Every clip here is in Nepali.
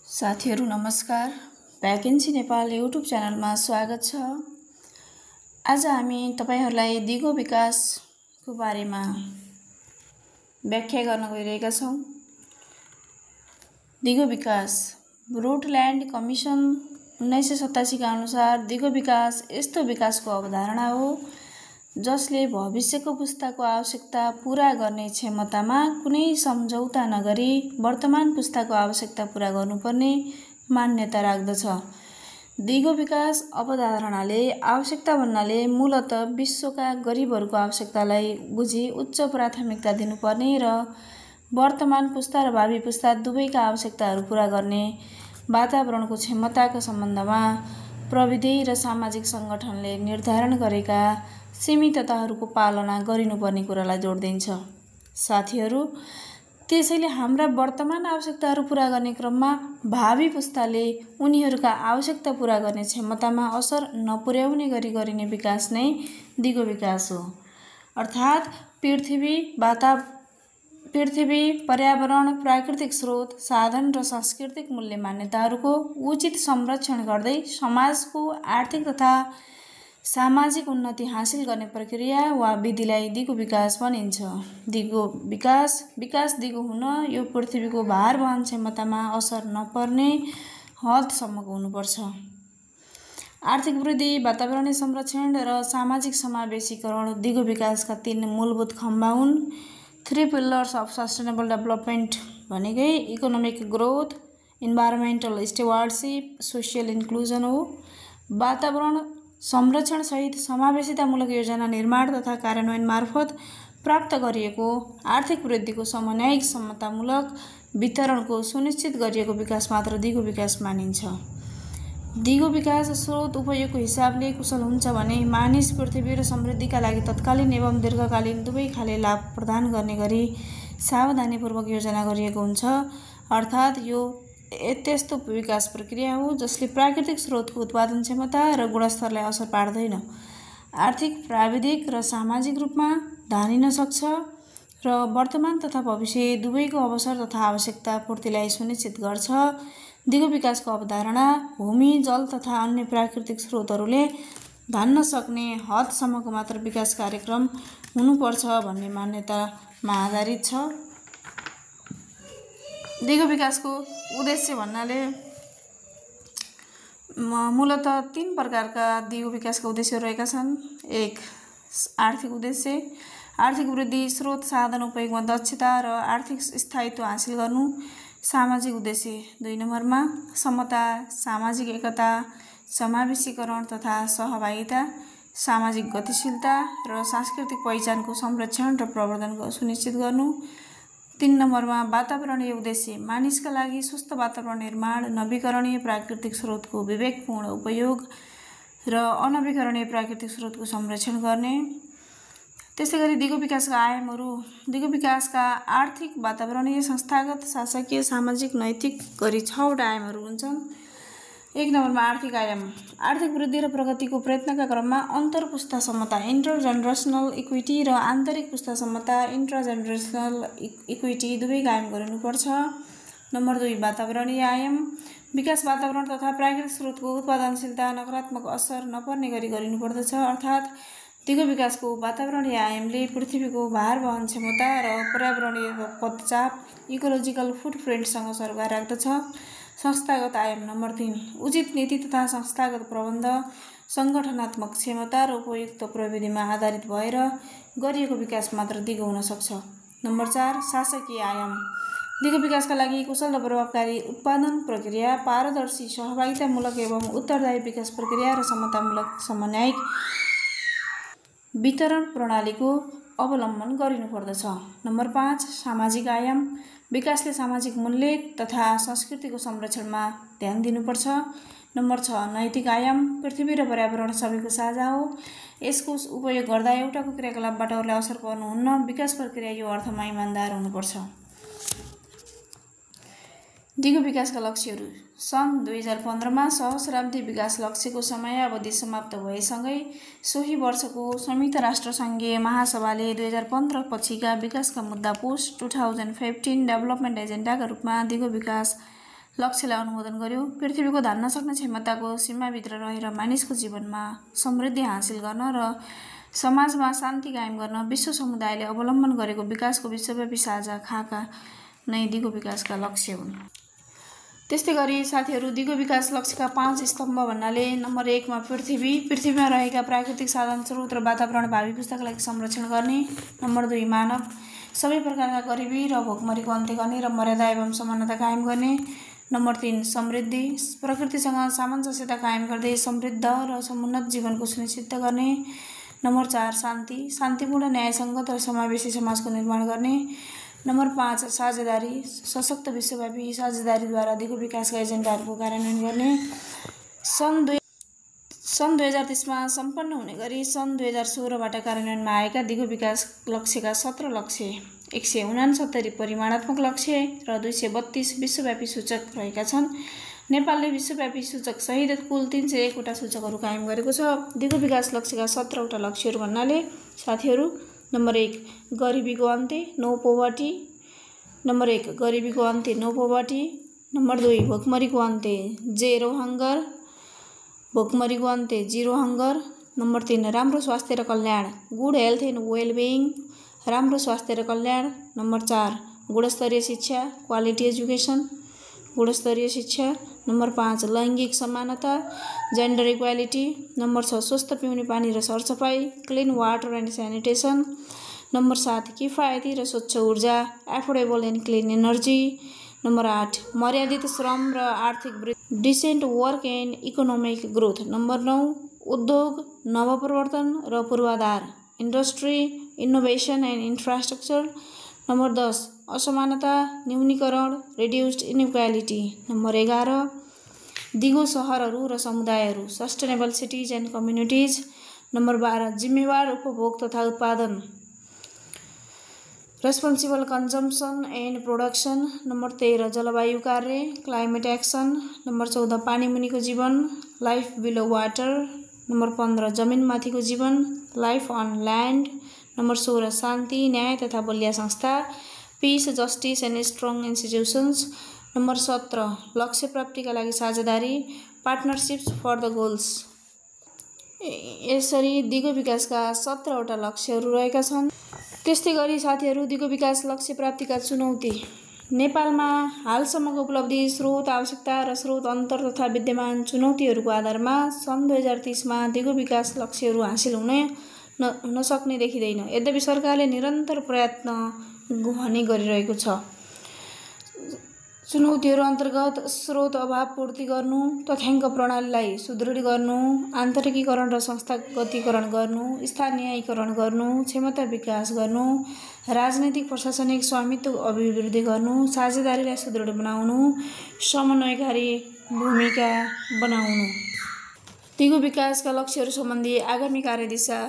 साथीहरू नमस्कार। भ्याकेन्सी नेपाल युट्युब च्यानलमा स्वागत छ। आज हामी तपाईहरूलाई दिगो विकासको बारेमा व्याख्या गर्न गइरहेका छौँ। दिगो विकास ब्रोडल्यान्ड कमिसन 1987 का अनुसार दिगो विकास यस्तो विकासको अवधारणा हो जसले भविष्यको पुस्ताको आवश्यकता पूरा गर्ने क्षमतामा कुनै सम्झौता नगरी वर्तमान पुस्ताको आवश्यकता पूरा गर्नुपर्ने मान्यता राख्दछ। दिगो विकास अवधारणाले आवश्यकता भन्नाले मूलत विश्वका गरिबहरूको आवश्यकतालाई बुझी उच्च प्राथमिकता दिनुपर्ने र वर्तमान पुस्ता र भावी पुस्ता दुवैका आवश्यकताहरू पूरा गर्ने वातावरणको क्षमताका सम्बन्धमा प्रविधि र सामाजिक सङ्गठनले निर्धारण गरेका सीमितताहरूको पालना गरिनुपर्ने कुरालाई जोड दिन्छ। साथीहरू, त्यसैले हाम्रा वर्तमान आवश्यकताहरू पूरा गर्ने क्रममा भावी पुस्ताले उनीहरूका आवश्यकता पूरा गर्ने क्षमतामा असर नपुर्याउने गरी गरिने विकास नै दिगो विकास हो। अर्थात् पृथ्वी, पर्यावरण, प्राकृतिक स्रोत, साधन र सांस्कृतिक मूल्य मान्यताहरूको उचित संरक्षण गर्दै समाजको आर्थिक तथा सामाजिक उन्नति हासिल गर्ने प्रक्रिया वा विधिलाई दिगो विकास भनिन्छ। दिगो विकास दिगो हुन यो पृथ्वीको भार वहन क्षमतामा असर नपर्ने हदसम्मको हुनुपर्छ। आर्थिक वृद्धि, वातावरणीय संरक्षण र सामाजिक समावेशीकरण दिगो विकासका 3 मूलभूत खम्बा हुन्। 3 पिलर्स अफ सस्टेनेबल डेभलपमेन्ट भनेकै economic growth, environmental stewardship, social inclusion हो। वातावरण संरक्षण सहित समावेशितामूलक योजना निर्माण तथा कार्यान्वयन मार्फत प्राप्त गरिएको आर्थिक वृद्धिको समन्वयिक समतामूलक वितरणको सुनिश्चित गरिएको विकास मात्र दिगो विकास मानिन्छ। दिगो विकास स्रोत उपयोगको हिसाबले कुशल हुन्छ भने मानिस, पृथ्वी र समृद्धिका लागि तत्कालीन एवं दीर्घकालीन दुवै खाले लाभ प्रदान गर्ने गरी सावधानीपूर्वक योजना गरिएको हुन्छ। अर्थात् यो त्यस्तो विकास प्रक्रिया हो जसले प्राकृतिक स्रोतको उत्पादन क्षमता र गुणस्तरलाई असर पार्दैन, आर्थिक, प्राविधिक र सामाजिक रूपमा धानिन सक्छ र वर्तमान तथा भविष्य दुवैको अवसर तथा आवश्यकता पूर्तिलाई सुनिश्चित गर्छ। दिगो विकासको अवधारणा भूमि, जल तथा अन्य प्राकृतिक स्रोतहरूले धान्न सक्ने हदसम्मको मात्र विकास कार्यक्रम हुनुपर्छ भन्ने मान्यतामा आधारित छ। दिगो विकासको उद्देश्य भन्नाले मूलत 3 प्रकारका दिगो विकासका उद्देश्यहरू रहेका छन्। 1. आर्थिक उद्देश्य, आर्थिक वृद्धि, स्रोत साधन उपयोगमा दक्षता र आर्थिक स्थायित्व हासिल गर्नु। सामाजिक उद्देश्य 2 नम्बरमा समता, सामाजिक एकता, समावेशीकरण तथा सहभागिता, सामाजिक गतिशीलता र सांस्कृतिक पहिचानको संरक्षण र प्रवर्धन सुनिश्चित गर्नु। 3 नम्बरमा वातावरणीय उद्देश्य, मानिसका लागि स्वस्थ वातावरण निर्माण, नवीकरणीय प्राकृतिक स्रोतको विवेकपूर्ण उपयोग र अनवीकरणीय प्राकृतिक स्रोतको संरक्षण गर्ने। त्यसैगरी दिगो विकासका आयामहरू, दिगो विकासका आर्थिक, वातावरणीय, संस्थागत, शासकीय, सामाजिक, नैतिक गरी 6 वटा आयामहरू हुन्छन्। 1 नम्बरमा आर्थिक आयाम, आर्थिक वृद्धि र प्रगतिको प्रयत्नका क्रममा अन्तर्पुस्ता समता, इन्टरजेनरेसनल इक्विटी र आन्तरिक पुस्ता समता, इन्ट्राजेनरेसनल इक्विटी दुवै कायम गरिनुपर्छ। नम्बर 2 वातावरणीय आयाम, विकास वातावरण तथा प्राकृतिक स्रोतको उत्पादनशीलता नकारात्मक असर नपर्ने गरी गरिनुपर्दछ। अर्थात् दिगो विकासको वातावरणीय आयामले पृथ्वीको भार वहन क्षमता र पर्यावरणीय पदचाप, इकोलोजिकल फुटप्रिन्टसँग सरोकार राख्दछ। संस्थागत आयाम नम्बर 3 उचित नीति तथा संस्थागत प्रबन्ध, सङ्गठनात्मक क्षमता र उपयुक्त प्रविधिमा आधारित भएर गरिएको विकास मात्र दिगो हुन सक्छ। नम्बर 4 शासकीय आयाम, दिगो विकासका लागि कुशल र प्रभावकारी उत्पादन प्रक्रिया, पारदर्शी, सहभागितामूलक एवं उत्तरदायी विकास प्रक्रिया र समतामूलक समन्वयिक वितरण प्रणालीको अवलम्बन गरिनुपर्दछ। नम्बर 5 सामाजिक आयाम, विकासले सामाजिक मूल्य तथा संस्कृतिको संरक्षणमा ध्यान दिनुपर्छ। नम्बर 6 नैतिक आयाम, पृथ्वी र पर्यावरण सबैको साझा हो, यसको उपयोग गर्दा एउटाको क्रियाकलापबाट अरूलाई असर पर्नुहुन्न, विकास प्रक्रिया यो अर्थमा इमानदार हुनुपर्छ। दिगो विकासका लक्ष्यहरू, सन् 2015मा सहस्राब्दी विकास लक्ष्यको समयावधि समाप्त भएसँगै सोही वर्षको संयुक्त राष्ट्रसङ्घीय महासभाले 2015 पछिका विकासका मुद्दा पोस्ट 2015 डेभलपमेन्ट एजेन्डाका रूपमा दिगो विकास लक्ष्यलाई अनुमोदन गर्यो। पृथ्वीको धान्न सक्ने क्षमताको सीमाभित्र रहेर मानिसको जीवनमा समृद्धि हासिल गर्न र समाजमा शान्ति कायम गर्न विश्व समुदायले अवलम्बन गरेको विकासको विश्वव्यापी साझा खाका नै दिगो विकासका लक्ष्य हुन्। त्यस्तै गरी साथीहरू, दिगो विकास लक्ष्यका 5 स्तम्भ भन्नाले नम्बर 1 मा पृथ्वीमा रहेका प्राकृतिक साधन स्रोत र वातावरण भावी पुस्ताका लागि संरक्षण गर्ने। नम्बर 2 मानव, सबै प्रकारका गरिबी र भोकमरीको अन्त्य गर्ने र मर्यादा एवं समानता कायम गर्ने। नम्बर 3 समृद्धि, प्रकृतिसँग सामञ्जस्यता कायम गर्दै समृद्ध र समुन्नत जीवनको सुनिश्चित गर्ने। नम्बर 4 शान्ति, शान्तिपूर्ण, न्यायसङ्गत र समावेशी समाजको निर्माण गर्ने। नम्बर 5 साझेदारी, सशक्त विश्वव्यापी साझेदारीद्वारा दिगो विकासका एजेन्डाहरूको कार्यान्वयन गर्ने। सन् 2030 मा सम्पन्न हुने गरी सन् 2016 बाट कार्यान्वयनमा आएका दिगो विकास लक्ष्यका 17 लक्ष्य, 169 परिमाणात्मक लक्ष्य र 232 विश्वव्यापी सूचक रहेका छन्। नेपालले विश्वव्यापी सूचक सहित कुल 301 वटा सूचकहरू कायम गरेको छ। दिगो विकास लक्ष्यका 17 वटा लक्ष्यहरू भन्नाले साथीहरू, नम्बर 1 गरिबीको अन्त्य, नो पोभर्टी। नम्बर 1 गरिबीको अन्त्य, नो पोभर्टी। नम्बर 2 भोकमरीको अन्त्य, जेरो हङ्गर, भोकमरीको अन्त्य, जिरो हङ्गर। नम्बर 3 राम्रो स्वास्थ्य र कल्याण, गुड हेल्थ एन्ड वेलबिङ, राम्रो स्वास्थ्य र कल्याण। नम्बर 4 गुणस्तरीय शिक्षा, क्वालिटी एजुकेसन, गुणस्तरीय शिक्षा। नम्बर 5 लैङ्गिक समानता, जेन्डर इक्वालिटी। नम्बर 6 स्वस्थ पिउने पानी र सरसफाइ, clean water and sanitation. Number 7 किफायती र स्वच्छ ऊर्जा, affordable and clean energy. Number 8 मर्यादित श्रम र आर्थिक वृद्धि, decent work and economic growth. Number 9 उद्योग, नवप्रवर्तन र पूर्वाधार, industry, innovation and infrastructure. Number 10 असमानता न्यूनीकरण, रिड्युस्ड इनइक्वालिटी। नम्बर 11 दिगो सहरहरू र समुदायहरू, sustainable cities and communities. Number 12 जिम्मेवार उपभोग तथा उत्पादन, responsible consumption and production. Number 13 जलवायु कार्य, क्लाइमेट एक्सन। नम्बर 14 पानी मुनिको जीवन, लाइफ बिलो वाटर। नम्बर 15 जमिनमाथिको जीवन, लाइफ अन ल्यान्ड। नम्बर 16 शान्ति, न्याय तथा बलिया संस्था, peace, justice and strong institutions. Number 17 लक्ष्य प्राप्तिका लागि साझेदारी, पार्टनरसिप्स फर द गोल्स। यसरी दिगो विकासका 17 वटा लक्ष्यहरू रहेका छन्। त्यस्तै गरी साथीहरू, दिगो विकास लक्ष्य प्राप्तिका चुनौती। नेपालमा हालसम्मको उपलब्धि, स्रोत आवश्यकता र स्रोत अन्तर तथा विद्यमान चुनौतीहरूको आधारमा सन् 2030 मा दिगो विकास लक्ष्यहरू हासिल हुन सक्ने देखिँदैन। यद्यपि सरकारले निरन्तर प्रयत्न भने गरिरहेको छ। चुनौतीहरू अन्तर्गत स्रोत अभाव पूर्ति गर्नु, तथ्याङ्क प्रणालीलाई सुदृढ गर्नु, आन्तरिकीकरण र संस्थागतीकरण गर्नु, स्थानीयकरण गर्नु, क्षमता विकास गर्नु, राजनैतिक प्रशासनिक स्वामित्व अभिवृद्धि गर्नु, साझेदारीलाई सुदृढ बनाउनु, समन्वयकारी भूमिका बनाउनु। दिगो विकासका लक्ष्यहरू सम्बन्धी आगामी कार्यदिशा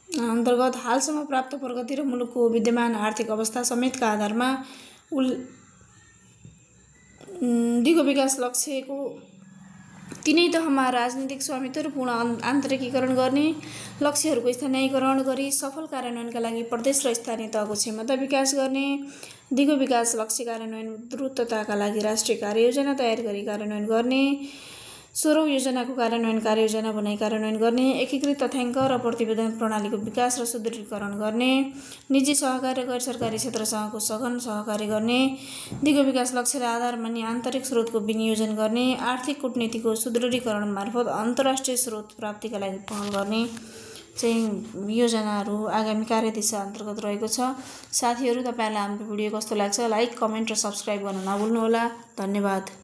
अन्तर्गत हालसम्म प्राप्त प्रगति र मुलुकको विद्यमान आर्थिक अवस्था समेतका आधारमा दिगो विकास लक्ष्यको तीनै तहमा राजनीतिक स्वामित्व र पूर्ण आन्तरिकीकरण गर्ने, लक्ष्यहरूको स्थानीयकरण गरी सफल कार्यान्वयनका लागि प्रदेश र स्थानीय तहको क्षमता विकास गर्ने, दिगो विकास लक्ष्य कार्यान्वयन द्रुतताका लागि राष्ट्रिय कार्ययोजना तयार गरी कार्यान्वयन गर्ने, 16औं योजनाको कार्यान्वयन कार्ययोजना बनाई कार्यान्वयन गर्ने, एकीकृत तथ्याङ्क र प्रतिवेदन प्रणालीको विकास र सुदृढीकरण गर्ने, निजी सहकारी र गैर सरकारी क्षेत्रसँगको सघन सहकारी गर्ने, दिगो विकास लक्ष्यलाई आधार मानी आन्तरिक स्रोतको विनियोजन गर्ने, आर्थिक कूटनीतिको सुदृढीकरण मार्फत अन्तर्राष्ट्रिय स्रोत प्राप्तिका लागि पहल गर्ने चाहिँ योजनाहरू आगामी कार्यदिशा अन्तर्गत रहेको छ। साथीहरू, तपाईँहरूलाई हाम्रो भिडियो कस्तो लाग्छ लाइक, कमेन्ट र सब्सक्राइब गर्न नभुल्नुहोला। धन्यवाद।